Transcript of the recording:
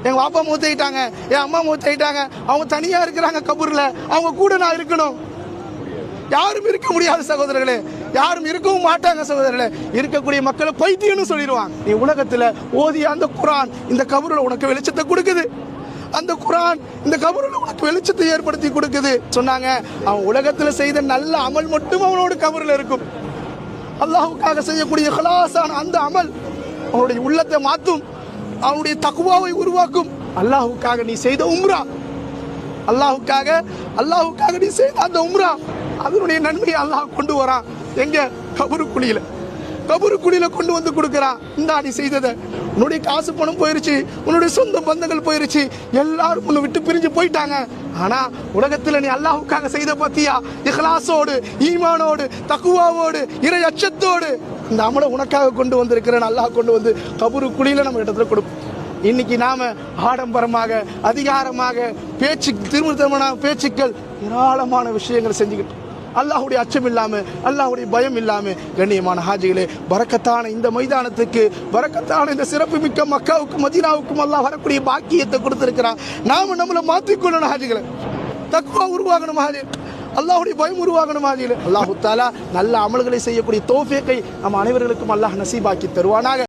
எங்க பாப்பா மூத்தாயிட்டாங்க, என் அம்மா மூத்தாயிட்டாங்க, அவங்க தனியா இருக்கிறாங்க கபூர்ல, அவங்க கூட நான் இருக்கணும். யாரும் இருக்க முடியாது சகோதரர்களே, யாரும் இருக்கவும் மாட்டாங்க சகோதரர்களே. இருக்கக்கூடிய மக்களை பைத்தியம்னு சொல்லிடுவாங்க. நீ உலகத்துல ஓதிய அந்த குர்ஆன் இந்த கபூர்ல உனக்கு வெளிச்சத்தை கொடுக்குது. அந்த குர்ஆன் இந்த கபூர்ல உனக்கு வெளிச்சத்தை ஏற்படுத்தி கொடுக்குது. சொன்னாங்க அவன் உலகத்துல செய்த நல்ல அமல் மட்டும் அவனோட கபூர்ல இருக்கும். அல்லாஹ்வுக்காக செய்யக்கூடிய இஹ்லாஸான அந்த அமல் அவனுடைய உள்ளத்தை மாற்றும், அவனுடைய தக்வாவை உருவாக்கும். அல்லாஹ்வுக்காக நீ செய்த உம்ரா, அல்லாஹ்வுக்காக நீ செய்த அந்த உம்ரா, அதனுடைய நன்மையை அல்லாஹ் கொண்டு வரான். எங்க? கபூருக்குழியில கொண்டு வந்து கொடுக்கறான். இந்த நீ செய்ததை, உன்னுடைய காசு பணம் போயிருச்சு, உன்னுடைய சொந்த பந்தங்கள் போயிருச்சு, எல்லாரும் உன்னை விட்டு பிரிஞ்சு போயிட்டாங்க. ஆனா உலகத்துல நீ அல்லாஹ்வுக்காக செய்த பத்தியா, இஹ்லாஸோடு, ஈமானோடு, தக்வாவோடு, இறை அச்சத்தோடு இந்த அமலை உனக்காக கொண்டு வந்திருக்கிறேன். அல்லாஹ் கொண்டு வந்து கபூருக்குழியில நம்ம இடத்துல கொடுப்போம். இன்னைக்கு நாம ஆடம்பரமாக, அதிகாரமாக, திருமணமான பேச்சுக்கள், ஏராளமான விஷயங்களை செஞ்சுக்கிட்டு அல்லாஹ்வுடைய அச்சம் இல்லாம, அல்லாஹ்வுடைய பயம் இல்லாம, கண்ணியமான ஹாஜிகளே, பரக்கத்தான இந்த மைதானத்துக்கு, பரக்கத்தான இந்த சிறப்பு மிக்க மக்காவுக்கும் மதீனாவுக்கும் அல்லாஹ் வரக்கூடிய பாக்கியத்தை கொடுத்திருக்கிறான். நாம நம்மளை மாற்றிக்கொள்ளணும் ஹாஜிகளே, தக்வா உருவாகணும் ஹாஜி, அல்லாஹ்வுடைய பயம் உருவாகணும் ஹாஜிகளே. அல்லாஹு தஆலா நல்ல அமல்களை செய்யக்கூடிய தௌஃபீக்கை நம் அனைவர்களுக்கும் அல்லாஹ் நசீபாக்கி தருவானாக.